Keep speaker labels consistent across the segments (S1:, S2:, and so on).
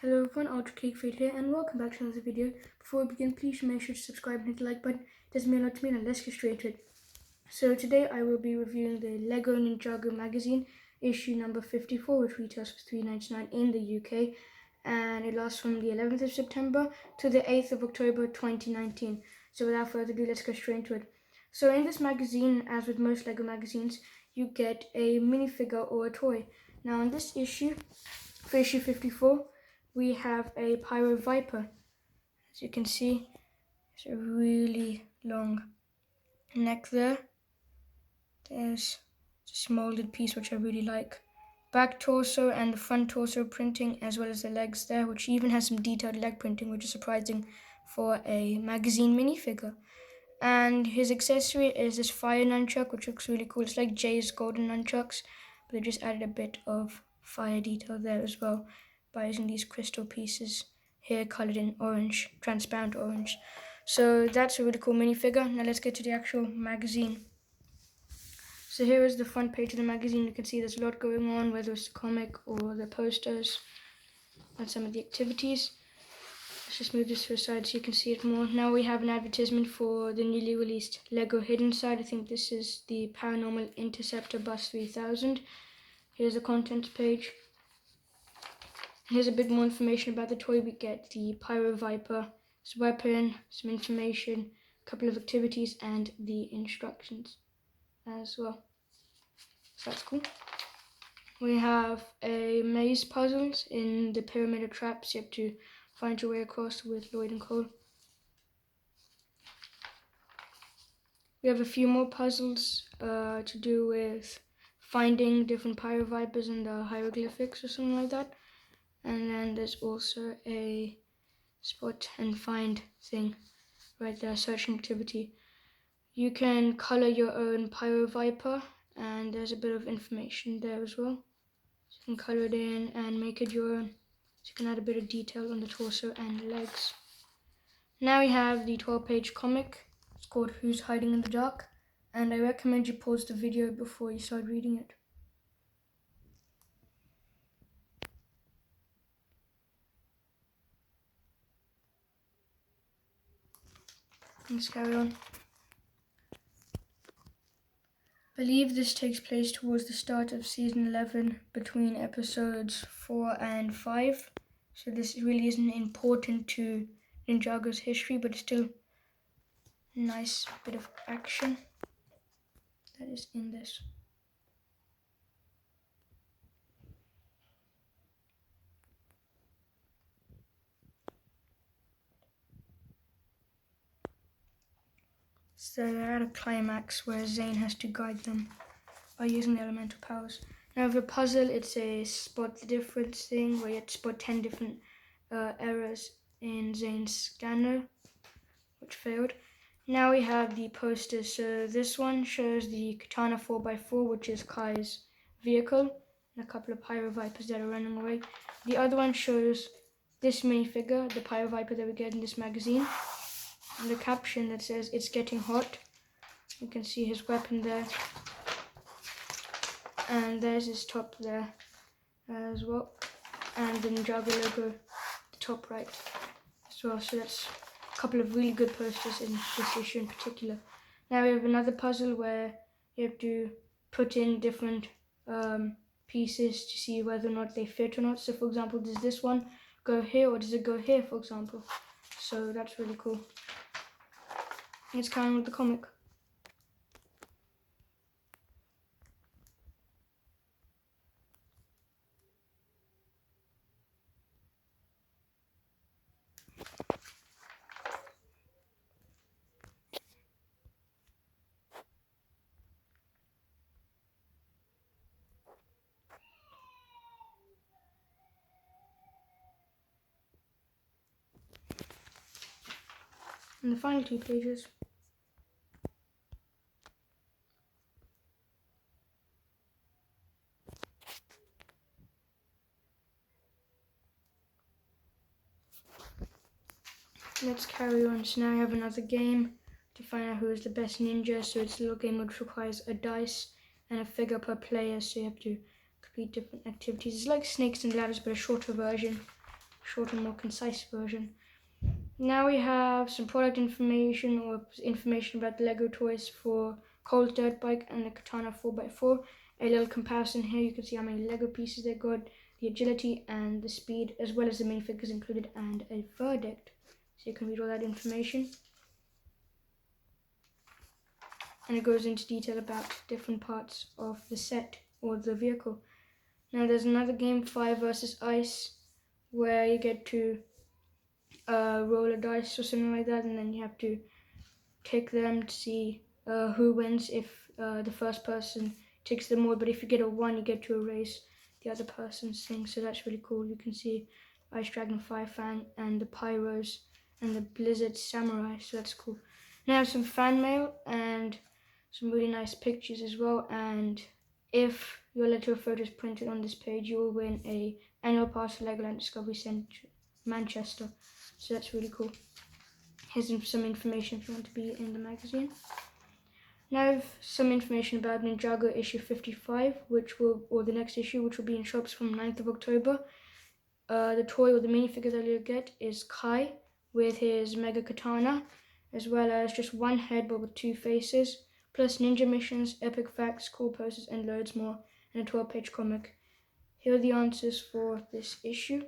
S1: Hello everyone, Ultra Cake Fate here and welcome back to another video. Before we begin, please make sure to subscribe and hit the like button. It does mean a lot to me, and let's get straight to it. So today I will be reviewing the Lego Ninjago magazine, issue number 54, which retails for $3.99 in the UK, and it lasts from the 11th of September to the 8th of October 2019. So without further ado, let's get straight into it. So in this magazine, as with most Lego magazines, you get a minifigure or a toy. Now in this issue, for issue 54, we have a Pyro Viper. As you can see, it's a really long neck there. There's this molded piece which I really like. Back torso and the front torso printing, as well as the legs there, which even has some detailed leg printing, which is surprising for a magazine minifigure. And his accessory is this fire nunchuck, which looks really cool. It's like Jay's golden nunchucks, but they just added a bit of fire detail there as well by using these crystal pieces here colored in orange, transparent orange. So that's a really cool minifigure. Now let's get to the actual magazine. So here is the front page of the magazine. You can see there's a lot going on, whether it's the comic or the posters and some of the activities. Let's just move this to the side so you can see it more. Now we have an advertisement for the newly released Lego Hidden Side. I think this is the Paranormal Interceptor Bus 3000. Here's the contents page. Here's a bit more information about the toy. We get the Pyro Viper, its weapon, some information, a couple of activities, and the instructions as well. So that's cool. We have a maze puzzles in the pyramid of traps. You have to find your way across with Lloyd and Cole. We have a few more puzzles to do with finding different Pyro Vipers and the hieroglyphics or something like that. And then there's also a spot and find thing right there, searching activity. You can color your own Pyro Viper, and there's a bit of information there as well. So you can color it in and make it your own. So you can add a bit of detail on the torso and legs. Now we have the 12-page comic. It's called Who's Hiding in the Dark, and I recommend you pause the video before you start reading it. Let's carry on. I believe this takes place towards the start of season 11, between episodes 4 and 5. So this really isn't important to Ninjago's history, but it's still a nice bit of action that is in this. So they're at a climax where Zane has to guide them by using the elemental powers. Now the puzzle, it's a spot the difference thing where you have to spot 10 different errors in Zane's scanner, which failed. Now we have the posters. So this one shows the katana 4x4, which is Kai's vehicle, and a couple of Pyro Vipers that are running away. The other one shows this minifigure, the Pyro Viper that we get in this magazine, and the caption that says "It's getting hot." You can see his weapon there, and there's his top there as well, and the Ninjago logo, the top right as well. So that's a couple of really good posters in this issue in particular. Now we have another puzzle where you have to put in different pieces to see whether or not they fit or not. So for example, does this one go here or does it go here, for example? So that's really cool. Let's carry on with the comic. And the final 2 pages. Let's carry on. So now I have another game to find out who is the best ninja. So it's a little game which requires a dice and a figure per player. So you have to complete different activities. It's like Snakes and Ladders, but a shorter version, shorter, more concise version. Now we have some product information or information about the Lego toys for Cole's dirt bike and the Katana 4x4. A little comparison here, you can see how many Lego pieces they got, the agility and the speed, as well as the minifigures included, and a verdict. So you can read all that information. And it goes into detail about different parts of the set or the vehicle. Now there's another game, Fire versus Ice, where you get to roll a dice or something like that, and then you have to take them to see who wins if the first person takes them all. But if you get a 1, you get to erase the other person's thing, so that's really cool. You can see Ice Dragon, Fire Fang, and the Pyros, and the Blizzard Samurai, so that's cool. Now some fan mail and some really nice pictures as well, and if your letter of photo is printed on this page, you will win a annual pass to Legoland Discovery Centre Manchester, so that's really cool. Here's some information if you want to be in the magazine. Now some information about Ninjago issue 55, or the next issue, which will be in shops from 9th of October. The toy or the minifigure that you'll get is Kai with his mega katana, as well as just one head but with 2 faces, plus ninja missions, epic facts, cool posters, and loads more, and a 12-page comic. Here are the answers for this issue.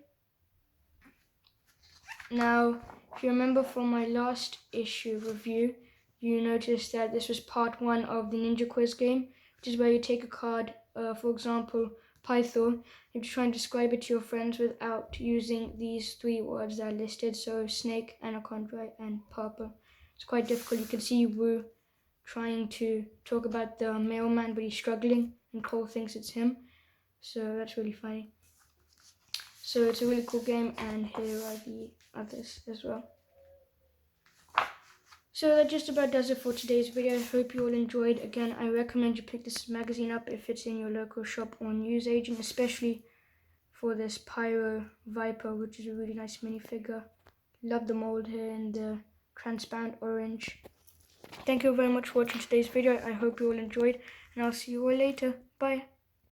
S1: Now, if you remember from my last issue review, you noticed that this was part 1 of the Ninja Quiz game, which is where you take a card, for example, Python, and try and describe it to your friends without using these 3 words that are listed, so snake, anaconda, and purple. It's quite difficult. You can see Wu trying to talk about the mailman, but he's struggling, and Cole thinks it's him, so that's really funny. So it's a really cool game, and here are the others as well. So that just about does it for today's video. I hope you all enjoyed. Again, I recommend you pick this magazine up if it's in your local shop or newsagent, especially for this Pyro Viper, which is a really nice minifigure. Love the mold here in the transparent orange. Thank you very much for watching today's video. I hope you all enjoyed, and I'll see you all later. Bye.